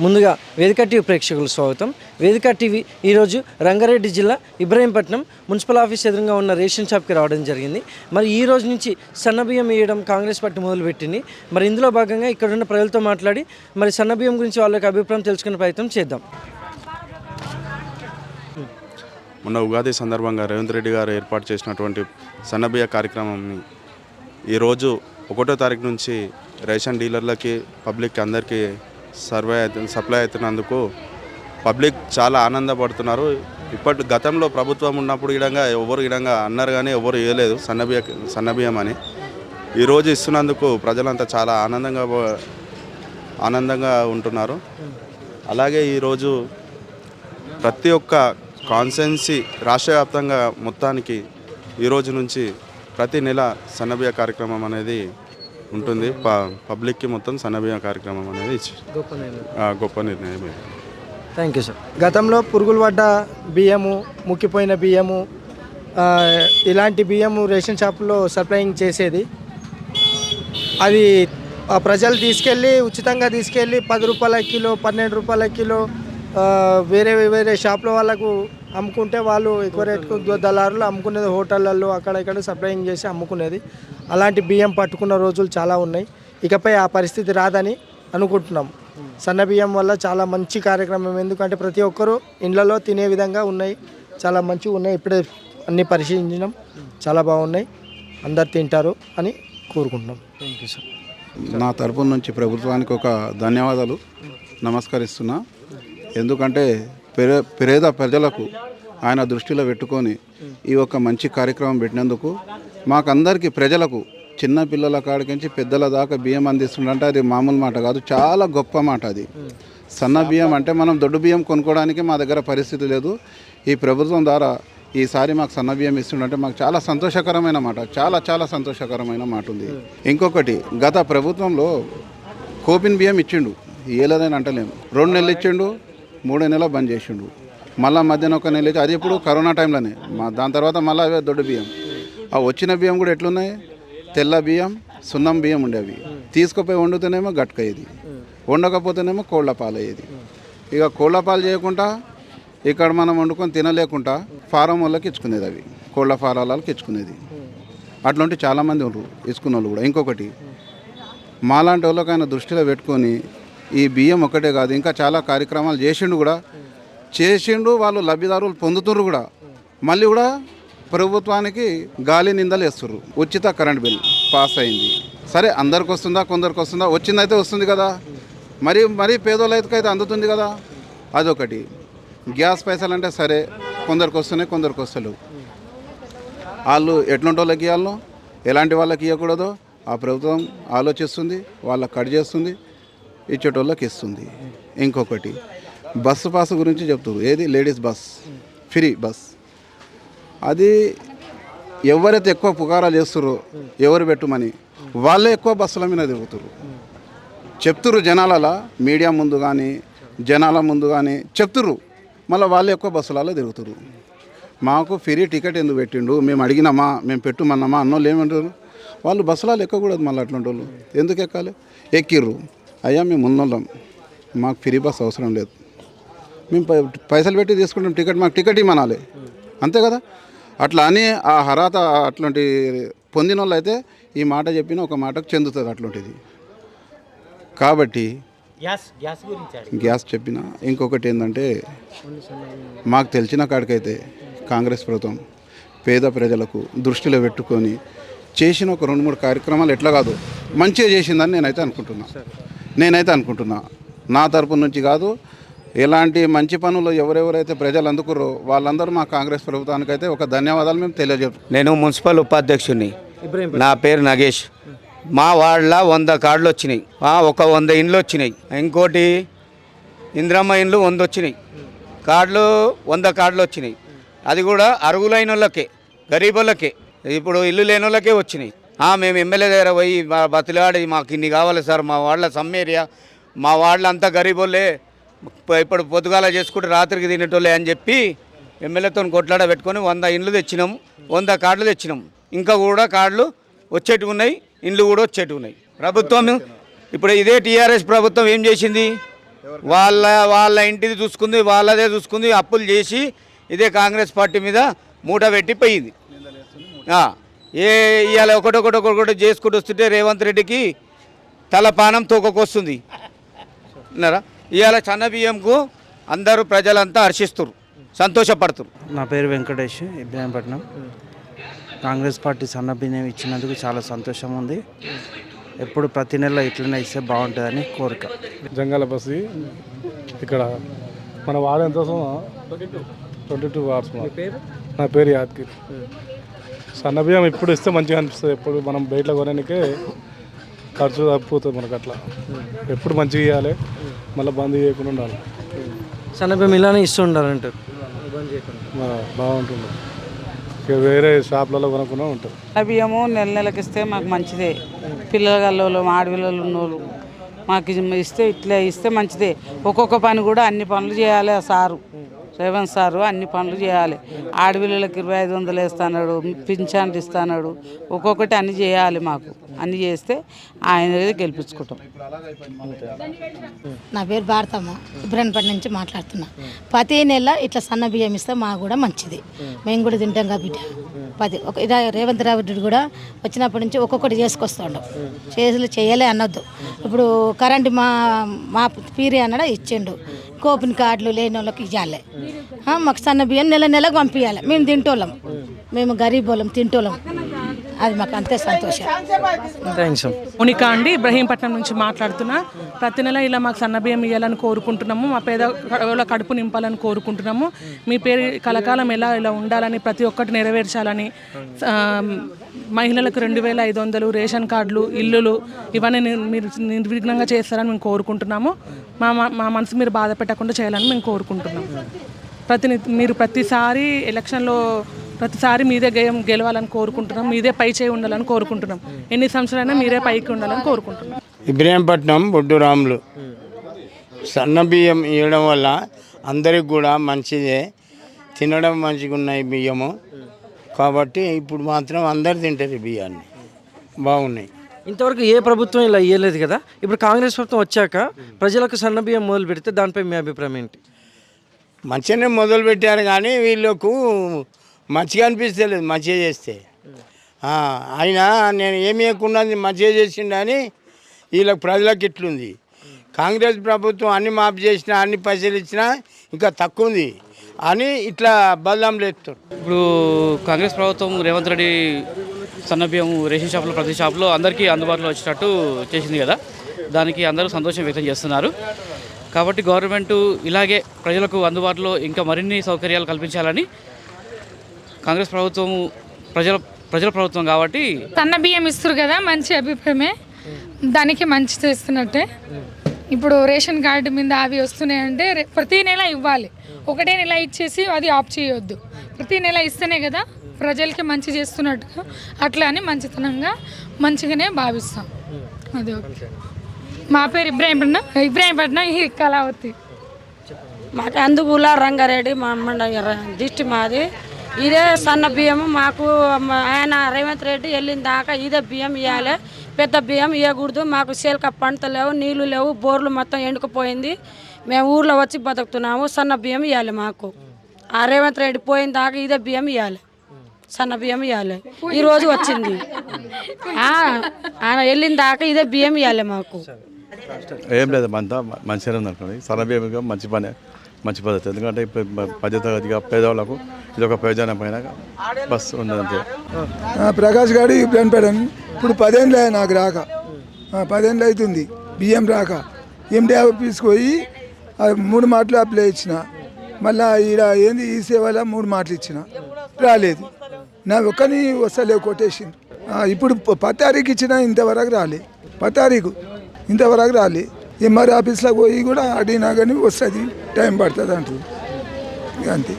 ముందుగా వేదిక టీవీ ప్రేక్షకులకు స్వాగతం. వేదిక టీవీ ఈరోజు రంగారెడ్డి జిల్లా ఇబ్రహీంపట్నం మున్సిపల్ ఆఫీస్ ఎదురుగా ఉన్న రేషన్ షాప్కి రావడం జరిగింది. మరి ఈ రోజు నుంచి సన్నబియ్యం వేయడం కాంగ్రెస్ పార్టీ మొదలుపెట్టింది. మరి ఇందులో భాగంగా ఇక్కడ ఉన్న ప్రజలతో మాట్లాడి మరి సన్నబియ్యం గురించి వాళ్ళ యొక్క అభిప్రాయం తెలుసుకునే ప్రయత్నం చేద్దాం. మొన్న ఉగాది సందర్భంగా రేవంత్ రెడ్డి గారు ఏర్పాటు చేసినటువంటి సన్నబియ్య కార్యక్రమాన్ని ఈరోజు 1వ తారీఖు నుంచి రేషన్ డీలర్లకి పబ్లిక్కి అందరికీ సప్లై అవుతున్నందుకు పబ్లిక్ చాలా ఆనందపడుతున్నారు. గతంలో ప్రభుత్వం ఉన్నప్పుడు ఎవరు అన్నారు కానీ ఎవరు ఇవ్వలేదు సన్నబియ్యం అని. ఈరోజు ఇస్తున్నందుకు ప్రజలంతా చాలా ఆనందంగా ఉంటున్నారు. అలాగే ఈరోజు ప్రతి ఒక్క కాన్స్టిట్యున్సీ రాష్ట్ర వ్యాప్తంగా మొత్తానికి ఈరోజు నుంచి ప్రతి నెల సన్నబియ్య కార్యక్రమం అనేది ఉంటుంది. పబ్లిక్కి మొత్తం సన్నబియ్య కార్యక్రమం అనేది గొప్ప నిర్ణయం. Thank you sir. గతంలో పురుగులు పడ్డ బియ్యము, ముక్కిపోయిన బియ్యము, ఇలాంటి బియ్యము రేషన్ షాపులో సప్లయింగ్ చేసేది. అది ప్రజలు ఉచితంగా తీసుకెళ్ళి 10 రూపాయల కిలో, 12 రూపాయల కిలో వేరే షాపుల వాళ్ళకు అమ్ముకుంటే వాళ్ళు ఎక్కువ రేటుకు దళారులు అమ్ముకునేది. హోటళ్ళల్లో అక్కడ ఇక్కడ సప్లయింగ్ చేసి అమ్ముకునేది. అలాంటి బియ్యం పట్టుకున్న రోజులు చాలా ఉన్నాయి. ఇకపై ఆ పరిస్థితి రాదని అనుకుంటున్నాం. సన్న బియ్యం వల్ల చాలా మంచి కార్యక్రమం. ఎందుకంటే ప్రతి ఒక్కరూ ఇళ్లలో తినే విధంగా ఉన్నాయి. చాలా మంచిగా ఉన్నాయి. ఇప్పుడే అన్నీ పరిశీలించినాం. చాలా బాగున్నాయి. అందరు తింటారు అని కోరుకుంటున్నాం. Thank you sir. నా తరపు నుంచి ప్రభుత్వానికి ఒక ధన్యవాదాలు నమస్కరిస్తున్నా. ఎందుకంటే పేద ప్రజలకు ఆయన దృష్టిలో పెట్టుకొని ఈ ఒక మంచి కార్యక్రమం పెట్టినందుకు మాకందరికీ ప్రజలకు చిన్న పిల్లల కాడికించి పెద్దల దాకా బియ్యం అందిస్తుందంటే అది మామూలు మాట కాదు, చాలా గొప్ప మాట. అది సన్న బియ్యం అంటే మనం దొడ్డు బియ్యం కొనుక్కోవడానికి మా దగ్గర పరిస్థితి లేదు. ఈ ప్రభుత్వం ద్వారా ఈసారి మాకు సన్న బియ్యం ఇస్తుందంటే మాకు చాలా సంతోషకరమైన మాట, చాలా సంతోషకరమైన మాట ఉంది. ఇంకొకటి, గత ప్రభుత్వంలో కోపిన్ బియ్యం ఇచ్చిండు, ఏలేదని అంటలేము. 2 నెలలు ఇచ్చిండు, 3 నెలలు బంద్ చేసిండు. మళ్ళీ మధ్యాహ్నం 1 నెల ఇచ్చి, అది ఇప్పుడు కరోనా టైంలోనే. దాని తర్వాత మళ్ళీ అవే దొడ్డు బియ్యం. ఆ వచ్చిన బియ్యం కూడా ఎట్లున్నాయి, తెల్ల బియ్యం, సున్నం బియ్యం ఉండేవి. తీసుకుపోయి వండుతూనేమో గట్కయ్యేది, వండకపోతేనేమో కోళ్ళ పాలు అయ్యేది. ఇక కోళ్ళ పాలు చేయకుండా ఇక్కడ మనం వండుకొని తినలేకుండా ఫారం వాళ్ళకి ఇచ్చుకునేది, అవి కోళ్ళ ఫారాలకి ఇచ్చుకునేది. అట్లాంటి చాలామంది ఉండరు ఇచ్చుకున్న వాళ్ళు కూడా. ఇంకొకటి, మాలాంటి వాళ్ళకి ఆయన దృష్టిలో పెట్టుకొని ఈ బియ్యం ఒక్కటే కాదు ఇంకా చాలా కార్యక్రమాలు చేసిండు. వాళ్ళు లబ్ధిదారులు పొందుతున్నారు కూడా. మళ్ళీ కూడా ప్రభుత్వానికి గాలి నిందలు వేస్తుర్రు. ఉచిత కరెంట్ బిల్ పాస్ అయింది. సరే, అందరికి వస్తుందా, కొందరికి వస్తుందా, వచ్చిందైతే వస్తుంది కదా. మరి పేదోళ్ళైతే అందుతుంది కదా. అదొకటి. గ్యాస్ పైసలు అంటే సరే, కొందరికి వస్తున్నాయి, కొందరికి వస్తలేవు. వాళ్ళు ఎట్లాంటి వాళ్ళకి ఇవ్వాలో, ఎలాంటి వాళ్ళకి ఇవ్వకూడదో ఆ ప్రభుత్వం ఆలోచిస్తుంది. వాళ్ళకి కట్ చేస్తుంది, ఇచ్చేటోళ్ళకి ఇస్తుంది. ఇంకొకటి, బస్సు పాస్ గురించి చెప్తారు. ఏది, లేడీస్ బస్, ఫ్రీ బస్. అది ఎవరైతే ఎక్కువ పుకారాలు చేస్తారో, ఎవరు పెట్టుమని, వాళ్ళే ఎక్కువ బస్సుల మీద తిరుగుతారు. చెప్తుర్రు జనాలలో, మీడియా ముందు కానీ జనాల ముందు కానీ చెప్తుర్రు. మళ్ళీ వాళ్ళే ఎక్కువ బస్సులలో తిరుగుతారు. మాకు ఫ్రీ టికెట్ ఎందుకు పెట్టిండు, మేము అడిగినామా, మేము పెట్టుమన్నామా అన్నోళ్ళు ఏమంటారు. వాళ్ళు బస్సులలో ఎక్కకూడదు. మళ్ళీ అట్లాంటి వాళ్ళు ఎందుకు ఎక్కాలి? ఎక్కిర్రు. అయ్యా మేము ఉన్నోళ్ళం, మాకు ఫ్రీ బస్ అవసరం లేదు, మేము పైసలు పెట్టి తీసుకుంటాం టికెట్, మాకు టికెట్ ఇవ్వనాలి, అంతే కదా. అట్లా అని ఆ అర్హత అట్లాంటి పొందిన వాళ్ళు అయితే ఈ మాట చెప్పిన ఒక మాటకు చెందుతుంది అట్లాంటిది. కాబట్టి గ్యాస్ చెప్పిన. ఇంకొకటి ఏంటంటే, మాకు తెలిసిన కాడికైతే కాంగ్రెస్ ప్రభుత్వం పేద ప్రజలకు దృష్టిలో పెట్టుకొని చేసిన ఒక 2-3 కార్యక్రమాలు ఎట్లా కాదు మంచిగా చేసిందని నేనైతే అనుకుంటున్నా. నా తరపు నుంచి కాదు, ఎలాంటి మంచి పనులు ఎవరెవరైతే ప్రజలు అందుకురో వాళ్ళందరూ మా కాంగ్రెస్ ప్రభుత్వానికైతే ఒక ధన్యవాదాలు మేము తెలియజేస్తాం. నేను మున్సిపల్ ఉపాధ్యక్షుడిని. నా పేరు నగేష్. మా వార్డులో 100 కార్డులు వచ్చినాయి. ఒక 100 ఇండ్లు వచ్చినాయి. ఇంకోటి ఇందిరమ్మ ఇండ్లు 100 వచ్చినాయి. 100 కార్డులు వచ్చినాయి. అది కూడా అర్హులైన వాళ్ళకే, గరీబులకే, ఇప్పుడు ఇల్లు లేని వాళ్ళకే వచ్చినాయి. మేము ఎమ్మెల్యే దగ్గర పోయి బతిలాడి, మాకు ఇన్ని కావాలి సార్, మా వాళ్ళ సమ్మేరియా, మా వాళ్ళ అంతా గరీబోళ్ళే, ఇప్పుడు పొద్దుగాల చేసుకుంటే రాత్రికి తినేటోళ్ళే అని చెప్పి ఎమ్మెల్యేతో కొట్లాడ పెట్టుకొని 100 ఇండ్లు తెచ్చినాం, 100 కార్డులు తెచ్చినాం. ఇంకా కూడా కార్డులు వచ్చేటివి ఉన్నాయి, ఇండ్లు కూడా వచ్చేటివి ఉన్నాయి. ప్రభుత్వం ఇప్పుడు ఇదే టీఆర్ఎస్ ప్రభుత్వం ఏం చేసింది, వాళ్ళ ఇంటిది చూసుకుంది, వాళ్ళదే చూసుకుంది, అప్పులు చేసి ఇదే కాంగ్రెస్ పార్టీ మీద మూట పెట్టి పోయింది. ఇవాళ ఒకటొకటి చేసుకుంటూ వస్తుంటే రేవంత్ రెడ్డికి తలపానం తోకకొస్తుంది అన్నారా. ఇవాళ సన్న బియ్యంకు అందరూ ప్రజలంతా హర్షిస్తారు, సంతోషపడుతున్నారు. నా పేరు వెంకటేష్, ఇబ్రాహీంపట్నం. కాంగ్రెస్ పార్టీ సన్న బియ్యం ఇచ్చినందుకు చాలా సంతోషం ఉంది. ఎప్పుడు ప్రతి నెల ఇట్లనే ఇస్తే బాగుంటుందని కోరిక. జంగాల బస్సు ఇక్కడ మన వార్డు ఎంత 22 వార్డ్స్. నా పేరు యాదగిరి. సన్న బియ్యం ఇప్పుడు ఇస్తే మంచిగా అనిపిస్తుంది. ఎప్పుడు మనం బయటలో కొనడానికే ఖర్చు తప్పిపోతుంది మనకు. అట్లా ఎప్పుడు మంచిగా ఇవ్వాలి, మళ్ళీ బంద్ చేయకుండా ఉండాలి. సన్నబియ్యం ఇలానే ఇస్తూ ఉండాలంటారు, బాగుంటుంది. ఇక వేరే షాప్లలో కొనకుండా ఉంటుంది. బియ్యము నెలకి ఇస్తే మాకు మంచిదే. పిల్లలు ఆడపిల్లలు ఉన్నోళ్ళు మాకు ఇస్తే ఇట్లా ఇస్తే మంచిదే. ఒక్కొక్క పని కూడా అన్ని పనులు చేయాలి. సారు రేవంత్ సారు అన్ని పనులు చేయాలి. ఆడపిల్లలకి 2500 వేస్తున్నాడు, పింఛన్లు ఇస్తున్నాడు. ఒక్కొక్కటి అన్ని చేయాలి. మాకు అన్ని చేస్తే ఆయన గెలిపించుకుంటాం. నా పేరు భారతమ్మ, ఇబ్రాహీంపట్నం నుంచి మాట్లాడుతున్నా. ప్రతి నెల ఇట్లా సన్న బియ్యం ఇస్తే మాకు కూడా మంచిది. మేము కూడా తింటాం కాబట్టి ఇదే రేవంత్ రెడ్డి కూడా వచ్చినప్పటి నుంచి ఒక్కొక్కటి చేసుకొస్తాడు. చేయలే అనొద్దు. ఇప్పుడు కరెంటు మా పీరి అన్నాడు ఇచ్చిండు. కోపిన్ కార్డులు లేని వాళ్ళకి ఇవ్వాలి. మాకు సన్న బియ్యం నెలకు పంపించాలి. మేము తింటోళ్ళం, మేము గరీబ్ వాళ్ళం తింటోళ్ళం. అది మాకు అంతే సంతోషం. థ్యాంక్స్. ఉనికా అండి, ఇబ్రహీంపట్నం నుంచి మాట్లాడుతున్నా. ప్రతి నెల ఇలా మాకు సన్న బియ్యం ఇవ్వాలని కోరుకుంటున్నాము. మా పేద కడుపు నింపాలని కోరుకుంటున్నాము. మీ పేరు కలకాలం ఇలా ఉండాలని, ప్రతి ఒక్కటి నెరవేర్చాలని, మహిళలకు 2500 రేషన్ కార్డులు, ఇల్లులు ఇవన్నీ మీరు నిర్విఘ్నంగా చేస్తారని మేము కోరుకుంటున్నాము. మా మనసు మీరు బాధ పెట్టకుండా చేయాలని మేము కోరుకుంటున్నాము. మీరు ప్రతిసారి ఎలక్షన్లో ప్రతిసారి మీదే గెలవాలని కోరుకుంటున్నాం. మీదే పై చేయి ఉండాలని కోరుకుంటున్నాం. ఎన్ని సంవత్సరాలైనా మీరే పైకి ఉండాలని కోరుకుంటున్నాం. ఇబ్రాహీంపట్నం బొడ్డురాములు. సన్న బియ్యం ఇవ్వడం వల్ల అందరికి కూడా మంచిదే. తినడం మంచిగా ఉన్నాయి బియ్యము కాబట్టి ఇప్పుడు మాత్రం అందరు తింటారు బియ్యాన్ని. బాగున్నాయి. ఇంతవరకు ఏ ప్రభుత్వం ఇలా ఇవ్వలేదు కదా. ఇప్పుడు కాంగ్రెస్ ప్రభుత్వం వచ్చాక ప్రజలకు సన్న బియ్యం మొదలు పెడితే దానిపై మీ అభిప్రాయం ఏంటి? మంచిగానే మొదలు పెట్టారు కానీ వీళ్ళకు మంచిగా అనిపిస్తలేదు. మంచిగా చేస్తే ఆయన నేను ఏమి ఇవ్వకుండా మంచిగా చేసిండని వీళ్ళకి ప్రజలకు ఇట్లుంది. కాంగ్రెస్ ప్రభుత్వం అన్ని మాఫీ చేసినా, అన్ని పైసలు ఇచ్చినా ఇంకా తక్కువ ఉంది అని ఇట్లా బదలాంలు ఎత్తారు. ఇప్పుడు కాంగ్రెస్ ప్రభుత్వం రేవంత్ రెడ్డి సన్నబియ్యం రేషన్ షాపులో ప్రతి షాపులో అందరికీ అందుబాటులో వచ్చేటట్టు చేసింది కదా. దానికి అందరూ సంతోషం వ్యక్తం చేస్తున్నారు. కాబట్టి గవర్నమెంట్ ఇలాగే ప్రజలకు అందుబాటులో ఇంకా మరిన్ని సౌకర్యాలు కల్పించాలని, కాంగ్రెస్ ప్రభుత్వం ప్రజల ప్రభుత్వం కాబట్టి సన్న బియ్యం ఇస్తారు కదా, మంచి అభిప్రాయమే. దానికి మంచి చేస్తున్నట్టే. ఇప్పుడు రేషన్ కార్డు మీద అవి వస్తున్నాయంటే ప్రతి నెల ఇవ్వాలి. ఒకటే నెల ఇచ్చేసి అది ఆఫ్ చేయొద్దు. ప్రతి నెల ఇస్తేనే కదా ప్రజలకి మంచి చేస్తున్నట్టుగా. అట్లా అని మంచితనంగా మంచిగానే భావిస్తాం. అది ఓకే. మా పేరు ఇబ్రాహీంపట్నం కళావతి. మాకు అందుగుల రంగారెడ్డి మా డిస్ట్రిక్ట్ మాది. ఇదే సన్న బియ్యం మాకు ఆయన రేవంత్ రెడ్డి వెళ్ళిన దాకా ఇదే బియ్యం ఇవ్వాలి. పెద్ద బియ్యం ఇవ్వకూడదు. మాకు సేల్క పంట లేవు, నీళ్లు లేవు, బోర్లు మొత్తం ఎండుకుపోయింది. మేము ఊర్లో వచ్చి బతుకుతున్నాము. సన్న బియ్యం ఇవ్వాలి మాకు. ఆ రేవంత్ రెడ్డి పోయిన దాకా ఇదే బియ్యం ఇవ్వాలి, సన్న బియ్యం ఇవ్వాలి. ఈరోజు వచ్చింది. ఆయన వెళ్ళిన దాకా ఇదే బియ్యం ఇవ్వాలి మాకు. ఏం లేదు, అంతా మంచిగా ఉంది అనుకోండి. సన్న బియ్యం మంచి పద్ధతి. ఎందుకంటే ఇప్పుడు మధ్యతరగతిగా పేదవాళ్ళకు ఇది ఒక ప్రయోజనమైన బస్సు ఉన్నది అంతే. ప్రకాష్ గారు ఇబ్రాహీంపట్నం. ఇప్పుడు 10 ఏళ్ళు నాకు రాక, 10 ఏళ్ళు అవుతుంది బియ్యం రాక. ఎండి ఆఫీస్కి పోయి 3 మాటలు అప్లై ఇచ్చిన. మళ్ళీ ఈడ ఏంది ఈ సేవలో 3 మాటలు ఇచ్చిన, రాలేదు. నా ఒక్కని వస్తలేవు కొటేషన్. ఇప్పుడు 10 తారీఖు ఇచ్చిన, ఇంతవరకు రాలే. 10 తారీఖు ఇంతవరకు రాలే. ఎంఆర్ ఆఫీస్లోకి పోయి కూడా అడిగినా కానీ వస్తుంది, టైం పడుతుంది అంటుంది. అంతే.